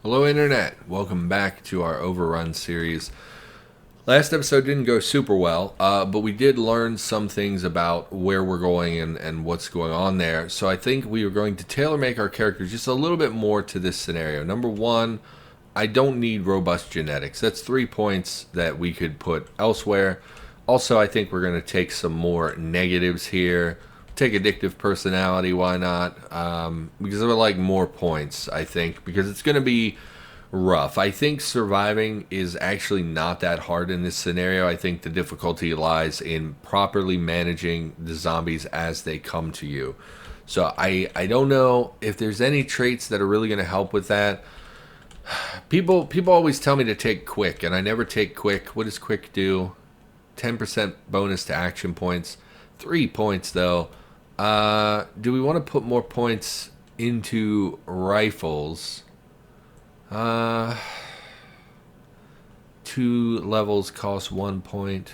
Hello Internet, welcome back to our Overrun series. Last episode didn't go super well, but we did learn some things about where we're going and what's going on there. So I think we are going to tailor make our characters just a little bit more to this scenario. Number one, I don't need robust genetics. That's 3 points that we could put elsewhere. Also, I think we're going to take some more negatives here. Take addictive personality, why not? Because I would like more points, I think, because it's going to be rough. I think surviving is actually not that hard in this scenario. I think the difficulty lies in properly managing the zombies as they come to you. So I don't know if there's any traits that are really going to help with that. People always tell me to take quick, and I never take quick. What does quick do? 10% bonus to action points. 3 points, though. Do we want to put more points into rifles? 2 levels cost 1 point.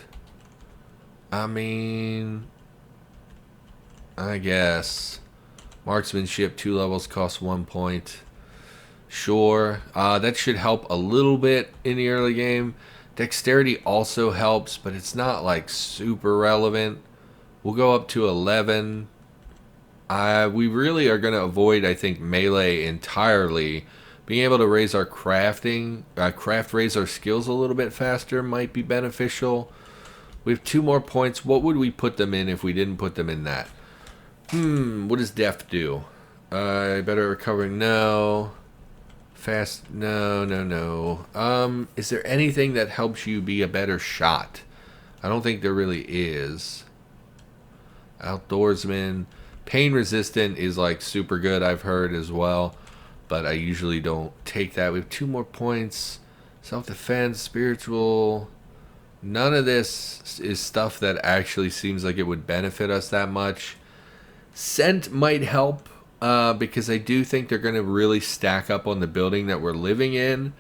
I mean, I guess. Marksmanship, 2 levels cost 1 point. Sure. That should help a little bit in the early game. Dexterity also helps, but it's not like super relevant. We'll go up to 11. We really are going to avoid, I think, melee entirely. Being able to raise our raise our skills a little bit faster might be beneficial. We have 2 more points. What would we put them in if we didn't put them in that? What does def do? Better recovery? No. Fast? No. Is there anything that helps you be a better shot? I don't think there really is. Outdoorsman. Pain resistant is like super good, I've heard as well, but I usually don't take that. We have 2 more points. Self-defense, spiritual. None of this is stuff that actually seems like it would benefit us that much. Scent might help, because I do think they're going to really stack up on the building that we're living in,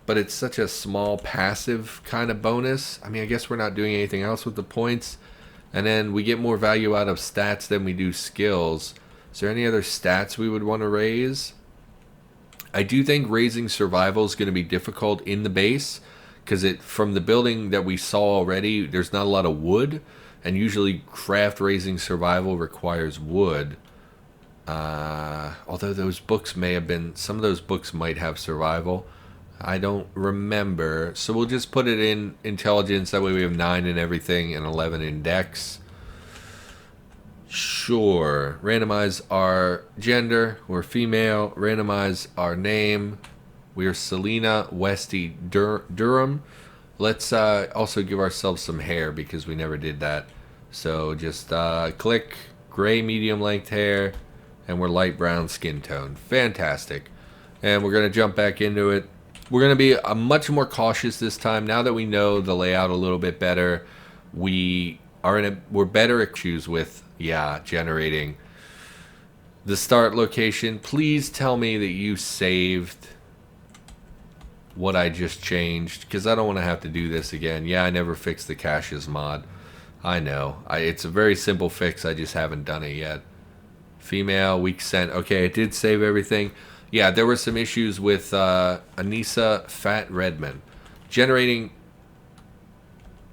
but it's such a small passive kind of bonus. I mean, I guess we're not doing anything else with the points. And then we get more value out of stats than we do skills. Is there any other stats we would want to raise? I do think raising survival is going to be difficult in the base, because from the building that we saw already, there's not a lot of wood, and usually craft raising survival requires wood. Although those books may have been, some of those books might have survival. I don't remember. So we'll just put it in intelligence. That way we have 9 in everything and 11 in dex. Sure. Randomize our gender. We're female. Randomize our name. We are Selena Westy Durham. Let's also give ourselves some hair because we never did that. So just click gray medium length hair. And we're light brown skin tone. Fantastic. And we're going to jump back into it. We're going to be much more cautious this time. Now that we know the layout a little bit better, we're better at choose with, generating the start location. Please tell me that you saved what I just changed, because I don't want to have to do this again. Yeah, I never fixed the caches mod. I know. It's a very simple fix. I just haven't done it yet. Female, weak scent. Okay, it did save everything. Yeah, there were some issues with Anissa Fat Redman. Generating...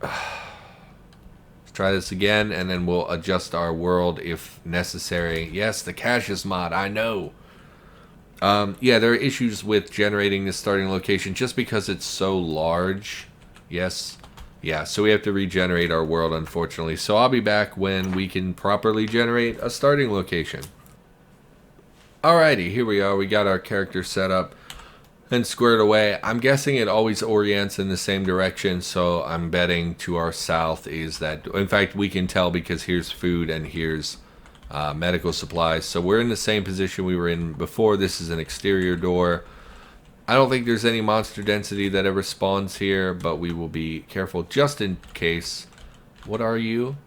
Let's try this again, and then we'll adjust our world if necessary. Yes, the caches mod, I know. Yeah, there are issues with generating the starting location just because it's so large. Yes. Yeah, so we have to regenerate our world, unfortunately. So I'll be back when we can properly generate a starting location. Alrighty, here we are. We got our character set up and squared away. I'm guessing it always orients in the same direction, so I'm betting to our south is that... In fact, we can tell because here's food and here's medical supplies. So we're in the same position we were in before. This is an exterior door. I don't think there's any monster density that ever spawns here, but we will be careful just in case. What are you?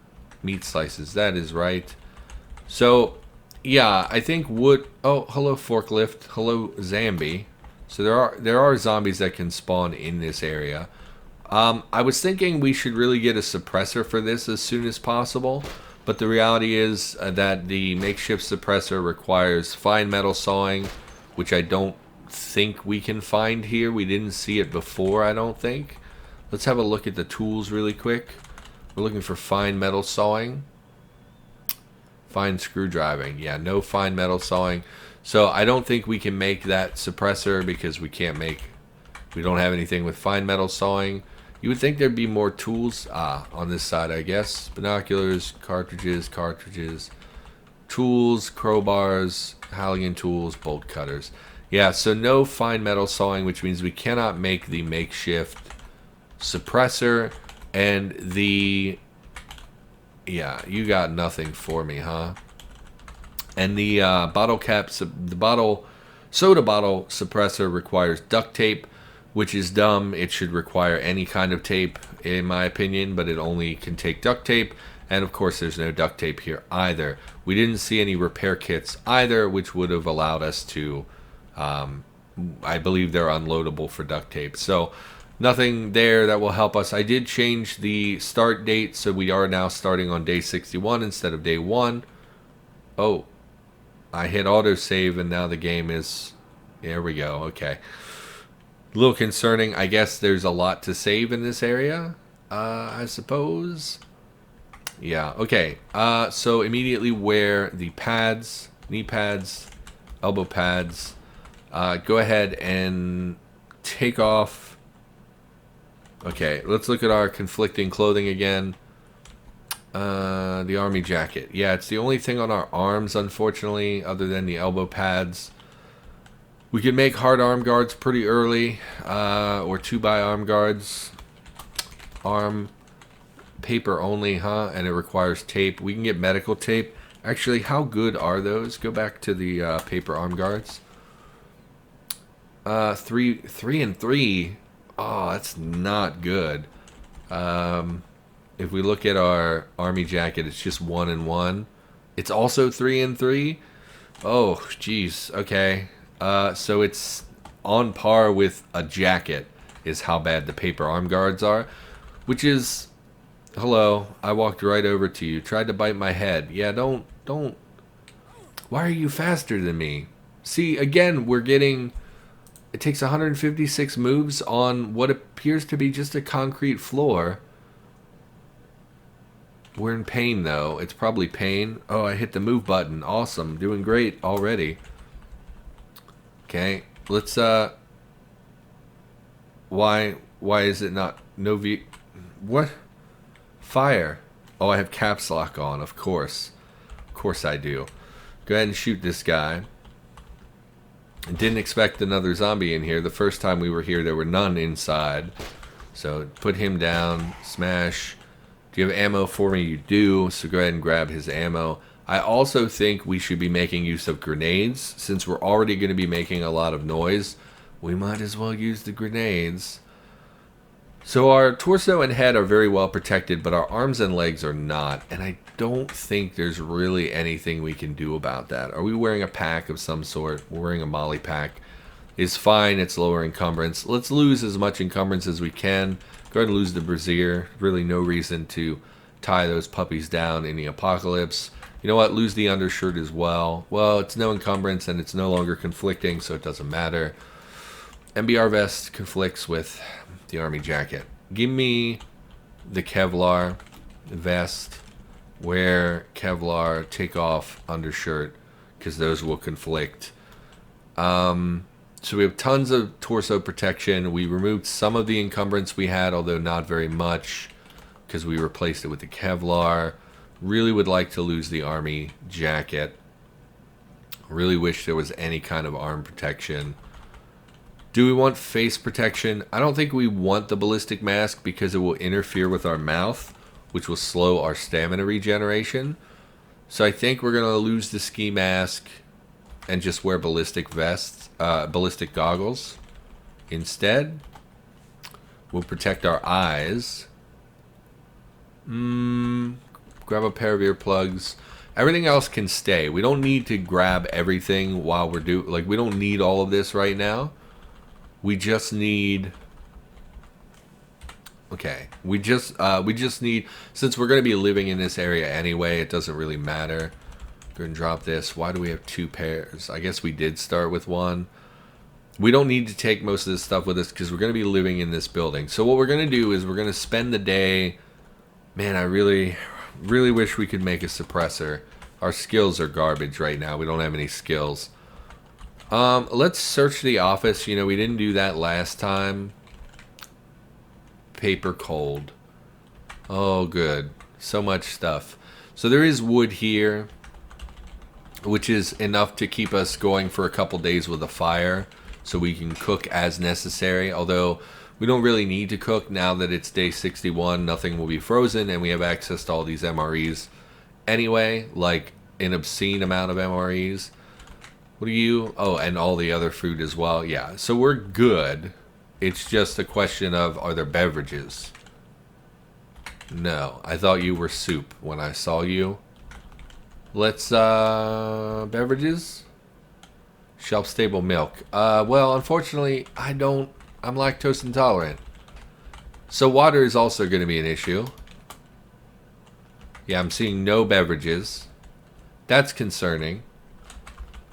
Meat slices. That is right. So... yeah, I think wood... Oh, hello forklift. Hello Zambi. So there are zombies that can spawn in this area. I was thinking we should really get a suppressor for this as soon as possible. But the reality is that the makeshift suppressor requires fine metal sawing, which I don't think we can find here. We didn't see it before, I don't think. Let's have a look at the tools really quick. We're looking for fine metal sawing. Fine screw driving. Yeah, no fine metal sawing. So I don't think we can make that suppressor because we don't have anything with fine metal sawing. You would think there'd be more tools on this side, I guess. Binoculars, cartridges, tools, crowbars, Halligan tools, bolt cutters. Yeah, so no fine metal sawing, which means we cannot make the makeshift suppressor. And the... yeah, you got nothing for me, huh? And the soda bottle suppressor requires duct tape, which is dumb. It should require any kind of tape, in my opinion, but it only can take duct tape. And of course, there's no duct tape here either. We didn't see any repair kits either, which would have allowed us to, I believe they're unloadable for duct tape. So nothing there that will help us. I did change the start date, so we are now starting on day 61 instead of day 1. Oh, I hit autosave and now the game is... there we go, okay. A little concerning. I guess there's a lot to save in this area, I suppose. Yeah, okay. So immediately wear the pads, knee pads, elbow pads. Go ahead and take off. Okay, let's look at our conflicting clothing again. The army jacket. Yeah, it's the only thing on our arms, unfortunately, other than the elbow pads. We can make hard arm guards pretty early, or 2x arm guards. Arm paper only, huh? And it requires tape. We can get medical tape. Actually, how good are those? Go back to the paper arm guards. 3 and 3. Oh, that's not good. If we look at our army jacket, it's just 1 and 1. It's also 3 and 3. Oh, jeez. Okay. So it's on par with a jacket is how bad the paper arm guards are, which is, hello, I walked right over to you, tried to bite my head. Yeah, don't, why are you faster than me? See, again, we're getting, it takes 156 moves on what appears to be just a concrete floor. We're in pain, though. It's probably pain. Oh, I hit the move button. Awesome. Doing great already. Okay, let's, why is it not, what? Fire. Oh, I have caps lock on, of course. Of course I do. Go ahead and shoot this guy. I didn't expect another zombie in here. The first time we were here, there were none inside. So, put him down, smash. Do you have ammo for me? You do, so go ahead and grab his ammo. I also think we should be making use of grenades. Since we're already going to be making a lot of noise, we might as well use the grenades. So our torso and head are very well protected, but our arms and legs are not. And I don't think there's really anything we can do about that. Are we wearing a pack of some sort? We're wearing a molly pack. It's fine. It's lower encumbrance. Let's lose as much encumbrance as we can. Go ahead and lose the brassiere. Really no reason to tie those puppies down in the apocalypse. You know what? Lose the undershirt as well. Well, it's no encumbrance and it's no longer conflicting, so it doesn't matter. MBR vest conflicts with the army jacket. Give me the Kevlar vest. Wear Kevlar, take off undershirt, because those will conflict. So we have tons of torso protection. We removed some of the encumbrance we had, although not very much, because we replaced it with the Kevlar. Really would like to lose the army jacket. Really wish there was any kind of arm protection. Do we want face protection? I don't think we want the ballistic mask because it will interfere with our mouth, which will slow our stamina regeneration. So I think we're going to lose the ski mask and just wear ballistic vests, ballistic goggles instead. We'll protect our eyes. Grab a pair of earplugs. Everything else can stay. We don't need to grab everything while we're we don't need all of this right now. We just need... Okay. We just need... Since we're going to be living in this area anyway, it doesn't really matter. Go ahead and drop this. Why do we have 2 pairs? I guess we did start with 1. We don't need to take most of this stuff with us because we're going to be living in this building. So what we're going to do is we're going to spend the day. Man, I really wish we could make a suppressor. Our skills are garbage right now. We don't have any skills. Let's search the office. You know, we didn't do that last time. Paper cold. Oh, good. So much stuff. So there is wood here, which is enough to keep us going for a couple days with a fire, so we can cook as necessary. Although we don't really need to cook now that it's day 61. Nothing will be frozen, and we have access to all these MREs anyway, like an obscene amount of MREs. What are you? Oh, and all the other food as well. Yeah, so we're good. It's just a question of, are there beverages? No, I thought you were soup when I saw you. Let's, beverages? Shelf-stable milk. Well, unfortunately, I'm lactose intolerant. So water is also going to be an issue. Yeah, I'm seeing no beverages. That's concerning.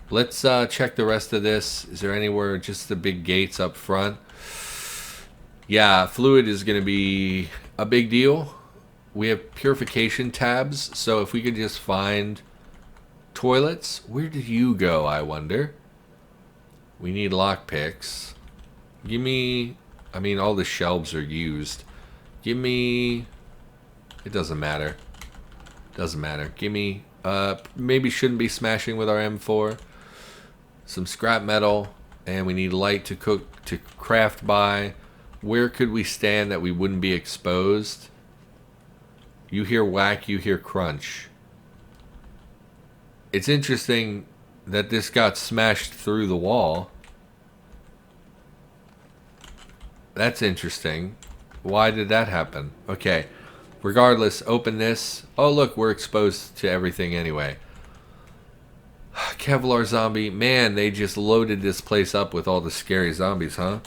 Let's check the rest of this. Is there anywhere, just the big gates up front? Yeah, fluid is going to be a big deal. We have purification tabs, so if we could just find toilets. Where did you go, I wonder? We need lockpicks. Give me... I mean, all the shelves are used. Give me... It doesn't matter. Doesn't matter. Give me... maybe shouldn't be smashing with our M4. Some scrap metal. And we need light to cook, to craft by. Where could we stand that we wouldn't be exposed? You hear whack, you hear crunch. It's interesting that this got smashed through the wall. That's interesting. Why did that happen? Okay. Regardless, open this. Oh, look, we're exposed to everything anyway. Kevlar zombie. Man, they just loaded this place up with all the scary zombies, huh?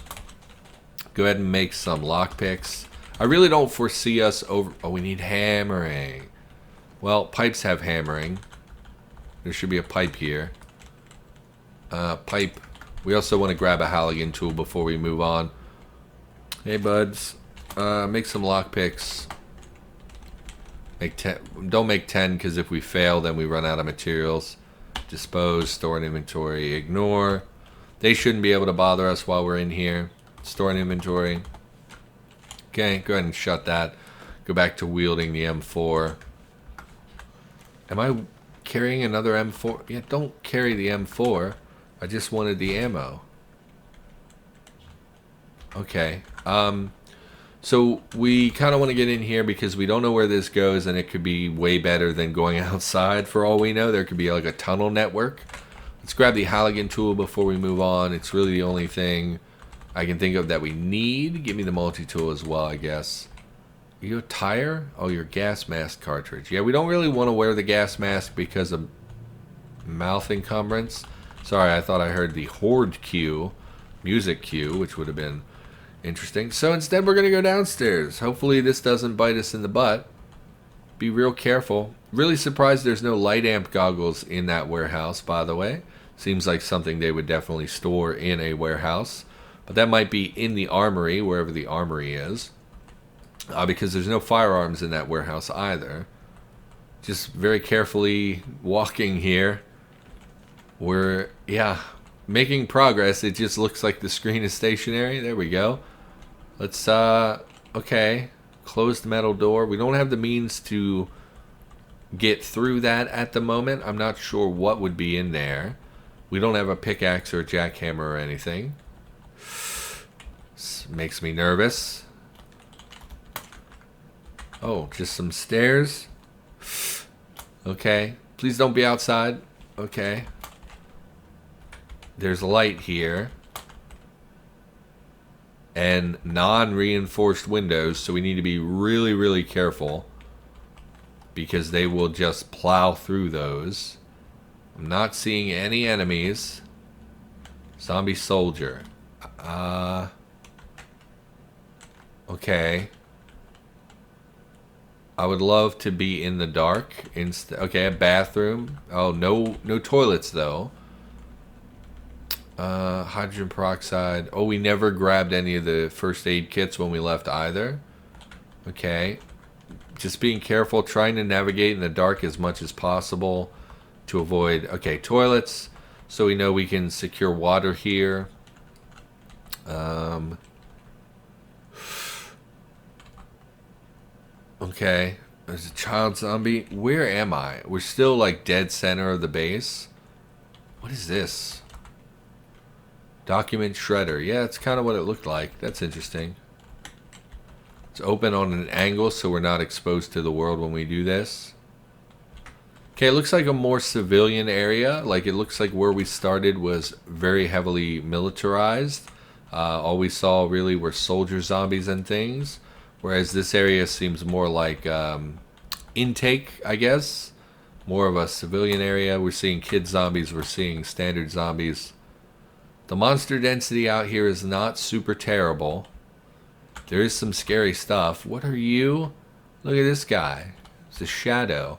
Go ahead and make some lockpicks. I really don't foresee us over... Oh, we need hammering. Well, pipes have hammering. There should be a pipe here. Pipe. We also want to grab a Halligan tool before we move on. Hey, buds. Make some lockpicks. Make 10. Don't make 10, because if we fail, then we run out of materials. Dispose, store in inventory, ignore. They shouldn't be able to bother us while we're in here. Store in inventory. Okay, go ahead and shut that. Go back to wielding the M4. Am I carrying another M4? Yeah, don't carry the M4. I just wanted the ammo. Okay. So we kind of want to get in here because we don't know where this goes, and it could be way better than going outside for all we know. There could be like a tunnel network. Let's grab the Halligan tool before we move on. It's really the only thing I can think of that we need. Give me the multi-tool as well, I guess. Are you a tire? Oh, your gas mask cartridge. Yeah, we don't really want to wear the gas mask because of mouth encumbrance. Sorry, I thought I heard the horde cue, music cue, which would have been interesting. So instead, we're going to go downstairs. Hopefully this doesn't bite us in the butt. Be real careful. Really surprised there's no light amp goggles in that warehouse, by the way. Seems like something they would definitely store in a warehouse. But that might be in the armory, wherever the armory is. Because there's no firearms in that warehouse either. Just very carefully walking here. We're, yeah, making progress. It just looks like the screen is stationary. There we go. Let's, okay. Closed metal door. We don't have the means to get through that at the moment. I'm not sure what would be in there. We don't have a pickaxe or a jackhammer or anything. This makes me nervous. Oh, just some stairs. Okay. Please don't be outside. Okay. There's light here. And non-reinforced windows, so we need to be really, really careful. Because they will just plow through those. I'm not seeing any enemies. Zombie soldier. Okay. I would love to be in the dark. Okay, a bathroom. Oh, no toilets though. Hydrogen peroxide. Oh, we never grabbed any of the first aid kits when we left either. Okay. Just being careful, trying to navigate in the dark as much as possible to avoid... Okay, toilets. So we know we can secure water here. Okay. There's a child zombie. Where am I? We're still like dead center of the base. What is this? Document shredder. Yeah, it's kind of what it looked like. That's interesting. It's open on an angle so we're not exposed to the world when we do this. Okay, it looks like a more civilian area. Like, it looks like where we started was very heavily militarized. All we saw really were soldier zombies and things. Whereas this area seems more like intake, I guess. More of a civilian area. We're seeing kid zombies. We're seeing standard zombies. The monster density out here is not super terrible. There is some scary stuff. What are you? Look at this guy. It's a shadow.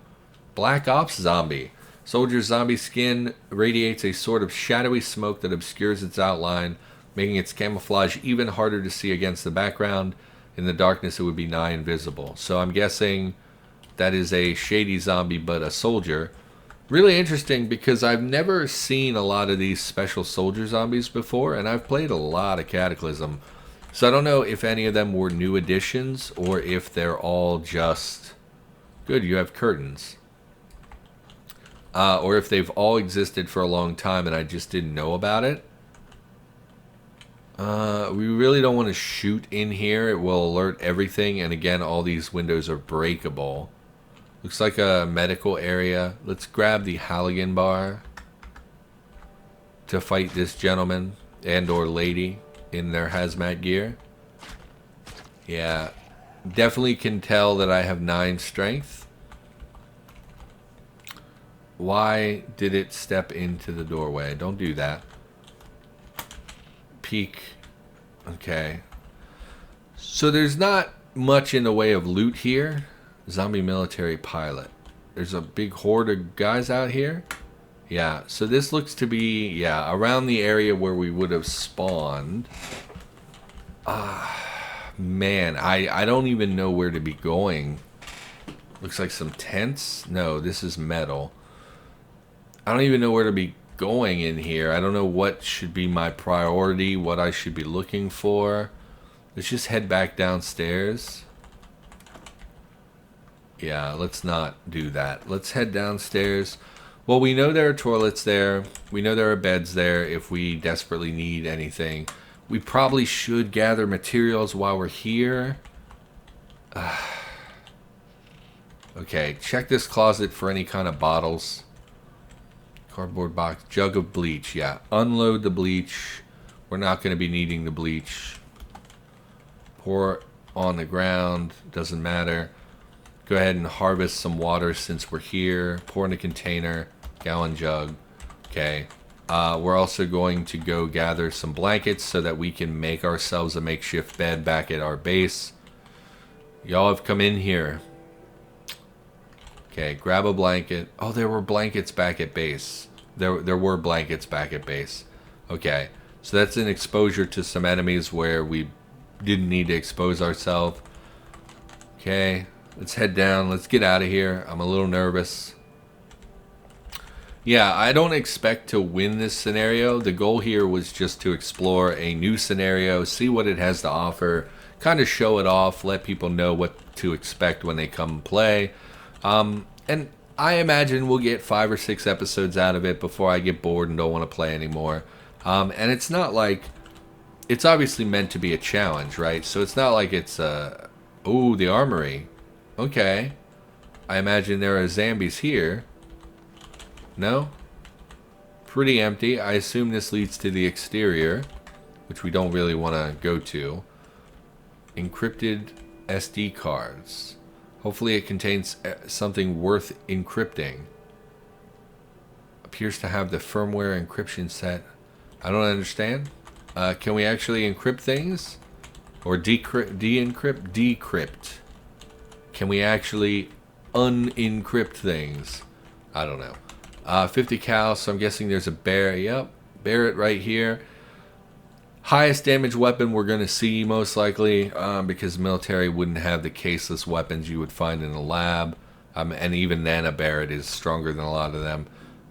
Black Ops zombie. Soldier's zombie skin radiates a sort of shadowy smoke that obscures its outline, making its camouflage even harder to see against the background. In the darkness, it would be nigh invisible. So I'm guessing that is a shady zombie, but a soldier. Really interesting because I've never seen a lot of these special soldier zombies before, and I've played a lot of Cataclysm. So I don't know if any of them were new additions or if they're all just... Good, you have curtains. Or if they've all existed for a long time and I just didn't know about it. We really don't want to shoot in here. It will alert everything, and again, all these windows are breakable. Looks like a medical area. Let's grab the Halligan bar to fight this gentleman and or lady in their hazmat gear. Yeah, definitely can tell that I have 9 strength. Why did it step into the doorway? Don't do that. Peek. Okay. So there's not much in the way of loot here. Zombie military pilot. There's a big horde of guys out here. Yeah, so this looks to be, yeah, around the area where we would have spawned. Man, I don't even know where to be going. Looks like some tents. No, this is metal. I don't even know where to be going in here. I don't know what should be my priority, what I should be looking for. Let's just head back downstairs. Yeah, let's not do that. Let's head downstairs. Well, we know there are toilets there. We know there are beds there if we desperately need anything. We probably should gather materials while we're here. Okay, check this closet for any kind of bottles. Cardboard box, jug of bleach. Yeah, unload the bleach. We're not going to be needing the bleach. Pour on the ground. Doesn't matter. Go ahead and harvest some water since we're here. Pour in a container. Gallon jug. Okay. We're also going to go gather some blankets so that we can make ourselves a makeshift bed back at our base. Y'all have come in here. Okay, grab a blanket. Oh, there were blankets back at base. There were blankets back at base. Okay, so that's an exposure to some enemies where we didn't need to expose ourselves. Okay, let's head down. Let's get out of here. I'm a little nervous. Yeah, I don't expect to win this scenario. The goal here was just to explore a new scenario, see what it has to offer, kind of show it off, let people know what to expect when they come play. And I imagine we'll get 5 or 6 episodes out of it before I get bored and don't want to play anymore. And it's not like... It's obviously meant to be a challenge, right? So it's not like it's... Oh, the armory. Okay. I imagine there are zombies here. No? Pretty empty. I assume this leads to the exterior, which we don't really want to go to. Encrypted SD cards. Hopefully it contains something worth encrypting. Appears to have the firmware encryption set. I don't understand. Can we actually encrypt things? Or decrypt? De-encrypt? Decrypt. Can we actually unencrypt things? I don't know. 50 cal, so I'm guessing there's a bear. Yep. Barrett right here. Highest damage weapon we're going to see most likely, because the military wouldn't have the caseless weapons you would find in a lab. And even then a Barrett is stronger than a lot of them.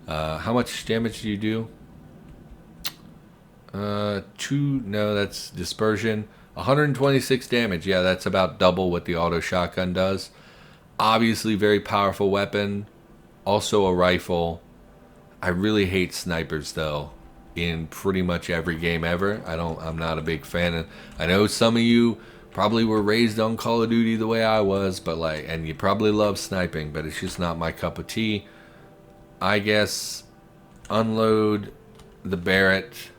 How much damage do you do? 2, no, that's dispersion. 126 damage, yeah, that's about double what the auto shotgun does. Obviously very powerful weapon. Also a rifle. I really hate snipers though. In pretty much every game ever. I'm not a big fan. I know some of you probably were raised on Call of Duty the way I was, but like, and you probably love sniping, but it's just not my cup of tea. I guess unload the Barrett,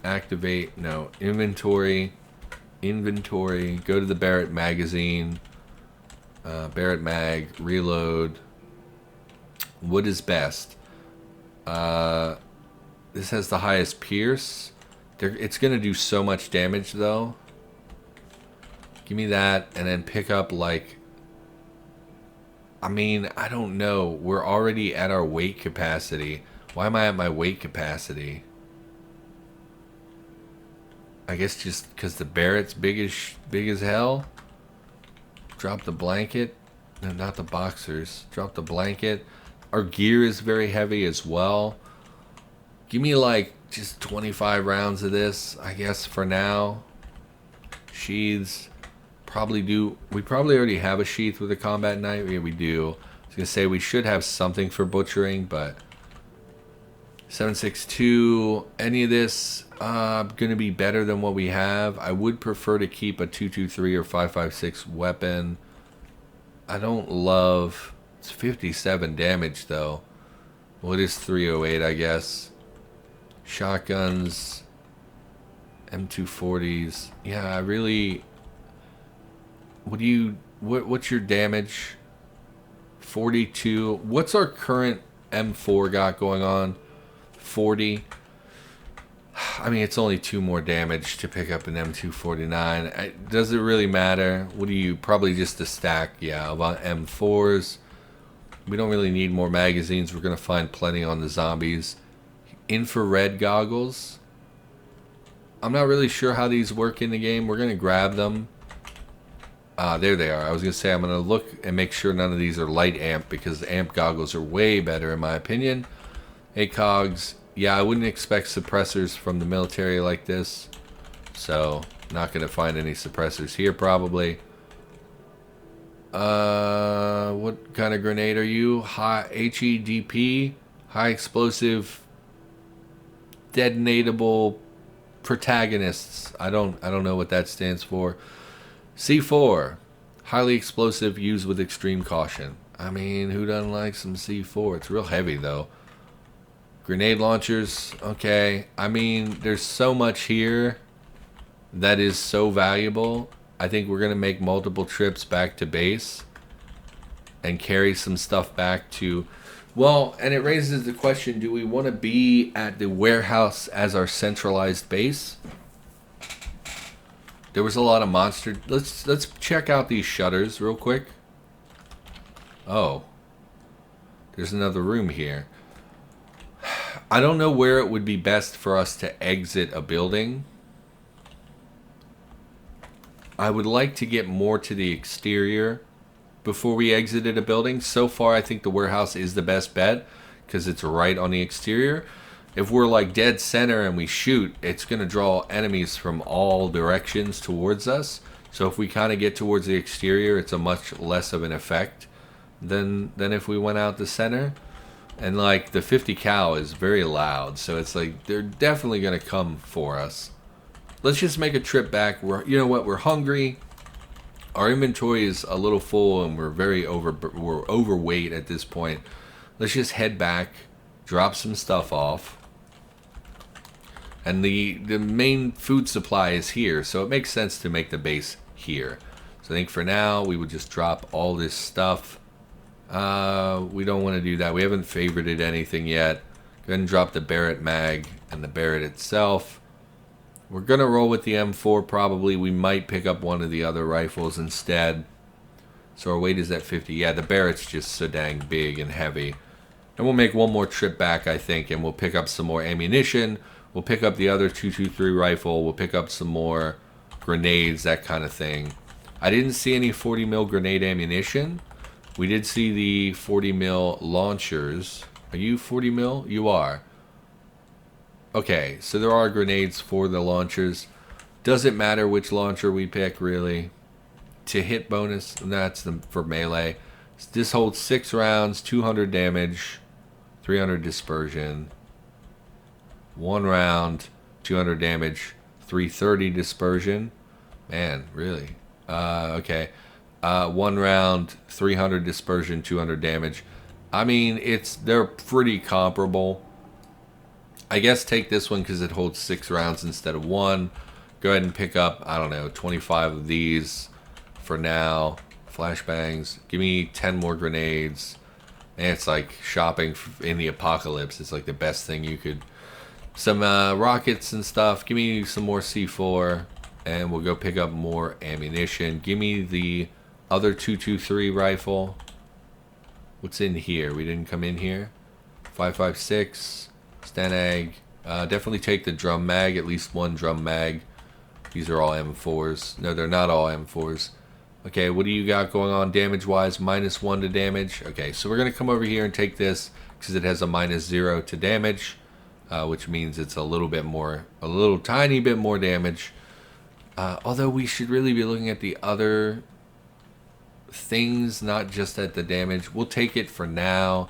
activate, no, inventory, go to the Barrett magazine, Barrett mag, reload. What is best? This has the highest pierce. It's going to do so much damage, though. Give me that, and then pick up, like... I mean, I don't know. We're already at our weight capacity. Why am I at my weight capacity? I guess just because the Barrett's big as hell. Drop the blanket. No, not the boxers. Drop the blanket. Our gear is very heavy as well. Give me like just 25 rounds of this, I guess, for now. Sheaths. We probably already have a sheath with a combat knife. Yeah, we do. I was going to say we should have something for butchering, but 7.62, any of this going to be better than what we have. I would prefer to keep a 2.23 or 5.56 weapon. I don't love... It's 57 damage, though. Well, it is 308, I guess. Shotguns. M240s. Yeah, I really... What's your damage? 42. What's our current M4 got going on? 40. I mean, it's only 2 more damage to pick up an M249. Does it really matter? What do you... Probably just a stack, yeah, of M4s. We don't really need more magazines. We're going to find plenty on the zombies. Infrared goggles. I'm not really sure how these work in the game. We're going to grab them. There they are. I was going to say I'm going to look and make sure none of these are light amp, because amp goggles are way better in my opinion. ACOGs. Yeah, I wouldn't expect suppressors from the military like this. So, not going to find any suppressors here probably. What kind of grenade are you? High HEDP, high explosive detonatable protagonists. I don't know what that stands for. C4, highly explosive, used with extreme caution. I mean, who doesn't like some C4? It's real heavy though. Grenade launchers, okay. I mean, there's so much here that is so valuable. I think we're going to make multiple trips back to base and carry some stuff back to... Well, and it raises the question, do we want to be at the warehouse as our centralized base? There was a lot of monster... Let's check out these shutters real quick. Oh. There's another room here. I don't know where it would be best for us to exit a building. I would like to get more to the exterior before we exited a building. So far, I think the warehouse is the best bet because it's right on the exterior. If we're like dead center and we shoot, it's going to draw enemies from all directions towards us. So if we kind of get towards the exterior, it's a much less of an effect than if we went out the center. And like the 50 cal is very loud, so it's like they're definitely going to come for us. Let's just make a trip back. You know what? We're hungry. Our inventory is a little full, and we're overweight at this point. Let's just head back, drop some stuff off, and the main food supply is here, so it makes sense to make the base here. So I think for now we would just drop all this stuff. We don't want to do that. We haven't favorited anything yet. Go ahead and drop the Barrett mag and the Barrett itself. We're going to roll with the M4 probably. We might pick up one of the other rifles instead. So our weight is at 50. Yeah, the Barrett's just so dang big and heavy. And we'll make one more trip back, I think, and we'll pick up some more ammunition. We'll pick up the other 223 rifle. We'll pick up some more grenades, that kind of thing. I didn't see any 40 mil grenade ammunition. We did see the 40 mil launchers. Are you 40 mil? You are. Okay, so there are grenades for the launchers. Doesn't matter which launcher we pick, really. To hit bonus, and that's for melee. This holds 6 rounds, 200 damage, 300 dispersion. 1 round, 200 damage, 330 dispersion. Man, really? Okay. 1 round, 300 dispersion, 200 damage. I mean, they're pretty comparable. I guess take this one because it holds 6 rounds instead of 1. Go ahead and pick up, I don't know, 25 of these for now. Flashbangs. Give me 10 more grenades. And it's like shopping in the apocalypse. It's like the best thing you could... Some rockets and stuff. Give me some more C4. And we'll go pick up more ammunition. Give me the other 223 rifle. What's in here? We didn't come in here. 5.56. Stanag. Definitely take the drum mag. At least 1 drum mag. These are all M4s. No, they're not all M4s. Okay, what do you got going on damage-wise? -1 to damage. Okay, so we're going to come over here and take this because it has a -0 to damage, which means it's a little tiny bit more damage. Although we should really be looking at the other things, not just at the damage. We'll take it for now.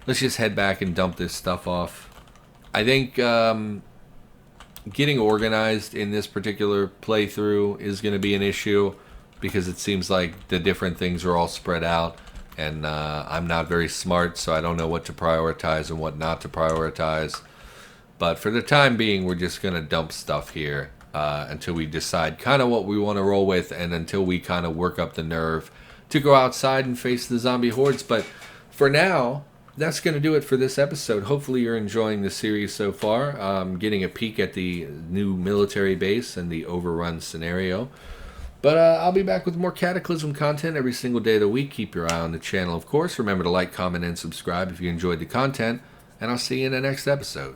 Let's just head back and dump this stuff off. I think getting organized in this particular playthrough is going to be an issue, because it seems like the different things are all spread out, and I'm not very smart, so I don't know what to prioritize and what not to prioritize. But for the time being, we're just going to dump stuff here until we decide kind of what we want to roll with, and until we kind of work up the nerve to go outside and face the zombie hordes. But for now, that's going to do it for this episode. Hopefully you're enjoying the series so far, getting a peek at the new military base and the Overrun scenario. But I'll be back with more Cataclysm content every single day of the week. Keep your eye on the channel, of course. Remember to like, comment, and subscribe if you enjoyed the content. And I'll see you in the next episode.